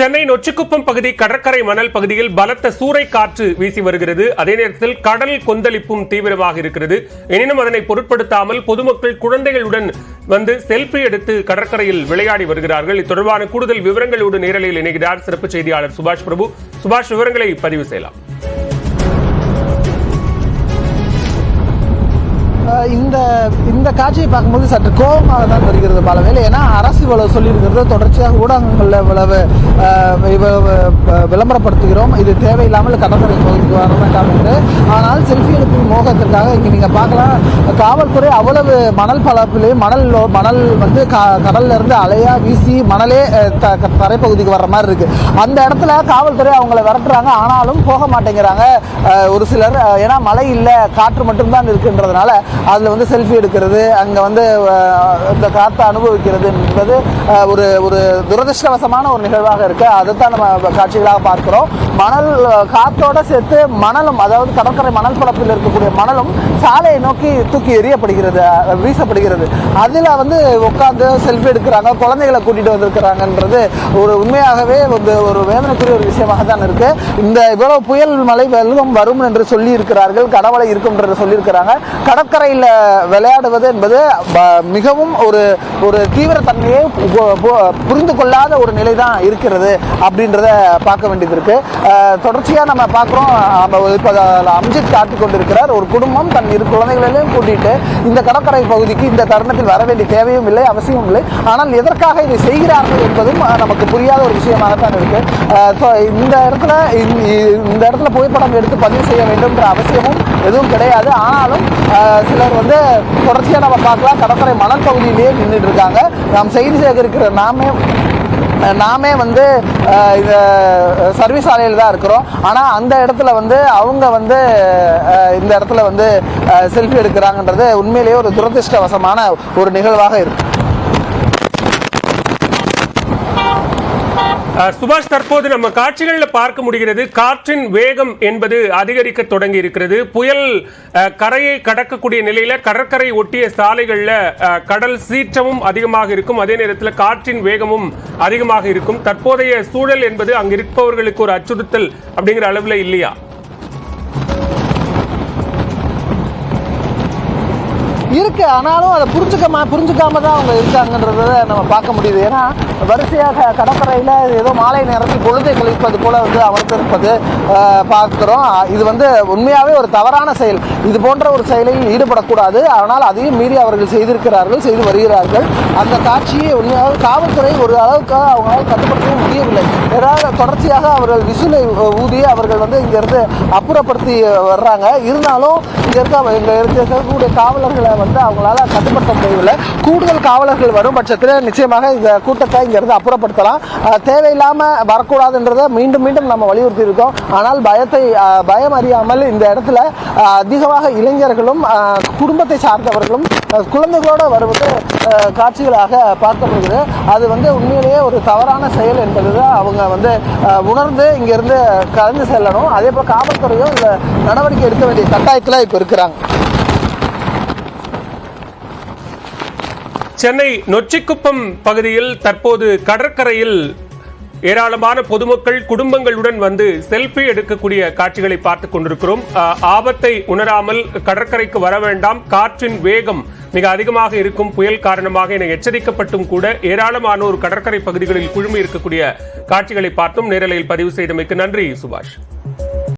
சென்னை நொச்சிக்குப்பம் பகுதி கடற்கரை மணல் பகுதியில் பலத்த சூறை காற்று வீசி வருகிறது. அதே நேரத்தில் கடல் கொந்தளிப்பும் தீவிரமாக இருக்கிறது. எனினும் அதனை பொருட்படுத்தாமல் பொதுமக்கள் குழந்தைகளுடன் வந்து செல்ஃபி எடுத்து கடற்கரையில் விளையாடி வருகிறார்கள். இது தொடர்பான கூடுதல் விவரங்களோடு நேரலையில் இணைகிறார் சிறப்பு செய்தியாளர் சுபாஷ் பிரபு. சுபாஷ், விவரங்களை பதிவு செய்யலாம். இந்த காட்சியை பார்க்கும்போது சற்று கோபமாக தான் வருகிறது பலவேளை. ஏன்னா அரசு இவ்வளவு சொல்லியிருக்கிறது, தொடர்ச்சியாக ஊடகங்களில் இவ்வளவு விளம்பரப்படுத்துகிறோம், இது தேவையில்லாமல் கடற்கரை பகுதிக்கு வர வேண்டாம் என்று. ஆனால் செல்ஃபி எடுக்கும் மோகத்திற்காக இங்கே நீங்கள் பார்க்கலாம், காவல்துறை அவ்வளவு மணல் பரப்பிலே மணல் வந்து கடல்ல இருந்து அலையா வீசி மணலே தரைப்பகுதிக்கு வர்ற மாதிரி இருக்கு. அந்த இடத்துல காவல்துறை அவங்களை விரட்டுறாங்க, ஆனாலும் போக மாட்டேங்கிறாங்க ஒரு சிலர். ஏன்னா மழை இல்லை, காற்று மட்டும்தான் இருக்குன்றதுனால அதில் வந்து செல்ஃபி எடுக்கிறது, அங்கே வந்து இந்த காற்றை அனுபவிக்கிறது என்பது ஒரு துரதிருஷ்டவசமான ஒரு நிகழ்வாக இருக்கு. அதைத்தான் நம்ம காட்சிகளாக பார்க்கிறோம். மணல் காற்றோட சேர்த்து மணலும், அதாவது கடற்கரை மணல் பரப்பில் இருக்கக்கூடிய மணலும் சாலையை நோக்கி தூக்கி எறியப்படுகிறது, வீசப்படுகிறது. அதில் வந்து உட்காந்து செல்ஃபி எடுக்கிறாங்க, குழந்தைகளை கூட்டிட்டு வந்திருக்கிறாங்கன்றது ஒரு உண்மையாகவே ஒரு வேதனைக்குரிய ஒரு விஷயமாக தான் இருக்கு. இந்த இவ்வளவு புயல் மழை வெள்ளம் வரும் என்று சொல்லி இருக்கிறார்கள், கடவுளை இருக்கும் என்று சொல்லியிருக்கிறாங்க. கடற்கரையில் விளையாடுவது என்பது மிகவும் ஒரு தீவிரத்தன்மையை புரிந்து கொள்ளாத ஒரு நிலை தான் இருக்கிறது அப்படின்றத பார்க்க வேண்டியது இருக்கு. தொடர்ச்சியாக நம்ம பார்க்குறோம், அம்ஜித் காட்டிக் கொண்டிருக்கிறார். ஒரு குடும்பம் தன் இரு குழந்தைகளையும் கூட்டிட்டு இந்த கடற்கரை பகுதிக்கு இந்த தருணத்தில் வர வேண்டிய தேவையும் இல்லை, அவசியமும் இல்லை. ஆனால் எதற்காக இதை செய்கிறார்கள் என்பதும் நமக்கு புரியாத ஒரு விஷயமாகத்தான் இருக்கு. இந்த இடத்துல புகைப்படம் எடுத்து பதிவு செய்ய வேண்டும் என்ற அவசியமும் எதுவும் கிடையாது. ஆனாலும் சிலர் வந்து தொடர்ச்சியாக நம்ம பார்க்கலாம், கடற்கரை மணல் பகுதியிலேயே நின்றுட்டு இருக்காங்க. நாம் செய்தி சேகரிக்கிற நாமே வந்து இந்த சர்வீஸ் ஆலையில் தான் இருக்கிறோம். ஆனால் அந்த இடத்துல வந்து அவங்க வந்து இந்த இடத்துல வந்து செல்ஃபி எடுக்கிறாங்கன்றது உண்மையிலேயே ஒரு துரதிருஷ்டவசமான ஒரு நிகழ்வாக இருக்கு. சுபாஷ், தற்போது நம்ம காட்சிகளில் பார்க்க முடிகிறது, காற்றின் வேகம் என்பது அதிகரிக்க தொடங்கி இருக்கிறது. புயல் கரையை கடக்கக்கூடிய நிலையில கடற்கரை ஒட்டிய சாலைகள்ல கடல் சீற்றமும் அதிகமாக இருக்கும், அதே நேரத்தில் காற்றின் வேகமும் அதிகமாக இருக்கும். தற்போதைய சூழல் என்பது அங்கு இருப்பவர்களுக்கு ஒரு அச்சுறுத்தல் அப்படிங்கிற அளவில் இல்லையா? இருக்கு, ஆனாலும் அதை புரிஞ்சுக்காம தான் அவங்க இருக்காங்கன்றத நம்ம பார்க்க முடியுது. ஏன்னா வரிசையாக கடற்கரையில் ஏதோ மாலை நேரத்தில் பொழுதை கழிப்பது போல வந்து அமர்ந்திருப்பது பார்க்கிறோம். இது வந்து உண்மையாகவே ஒரு தவறான செயல். இது போன்ற ஒரு செயலில் ஈடுபடக்கூடாது. ஆனால் அதையும் மீறி அவர்கள் செய்து வருகிறார்கள். அந்த காட்சியை உண்மையாக காவல்துறை ஒரு அளவுக்கு அவங்களால் கட்டுப்படுத்தவும் முடியவில்லை. ஏதாவது தொடர்ச்சியாக அவர்கள் விசிலை ஊதி அவர்கள் வந்து இங்கிருந்து அப்புறப்படுத்தி வர்றாங்க. இருந்தாலும் இங்கே இருக்கக்கூடிய காவலர்களை வந்து அவங்களால கட்டுப்படுத்த முடியவில்லை. கூடுதல் காவலர்கள் வரும் பட்சத்தில் நிச்சயமாக இந்த கூட்டத்தை இங்கிருந்து அப்புறப்படுத்தலாம். தேவையில்லாம வரக்கூடாதுன்றதை மீண்டும் நம்ம வலியுறுத்தி இருக்கோம். ஆனால் பயம் அறியாமல் இந்த இடத்துல அதிகமாக இளைஞர்களும் குடும்பத்தை சார்ந்தவர்களும் குழந்தைகளோடு வருவது காட்சிகளாக பார்க்கப்படுகிறது. அது வந்து உண்மையிலேயே ஒரு தவறான செயல் என்பதுதான் அவங்க வந்து உணர்ந்து இங்கிருந்து கலந்து செல்லணும். அதே போல காவல்துறையும் இந்த நடவடிக்கை எடுக்க வேண்டிய கட்டாயத்தில் இப்போ இருக்கிறாங்க. சென்னை நொச்சிக்குப்பம் பகுதியில் தற்போது கடற்கரையில் ஏராளமான பொதுமக்கள் குடும்பங்களுடன் வந்து செல்ஃபி எடுக்கக்கூடிய காட்சிகளை பார்த்துக் கொண்டிருக்கிறோம். ஆபத்தை உணராமல் கடற்கரைக்கு வர வேண்டாம், காற்றின் வேகம் மிக அதிகமாக இருக்கும் புயல் காரணமாக என எச்சரிக்கப்பட்டும் கூட ஏராளமானோர் கடற்கரை பகுதிகளில் குழுமி இருக்கக்கூடிய காட்சிகளை பார்த்தும் நேரலையில் பதிவு செய்தமைக்கு நன்றி சுபாஷ்.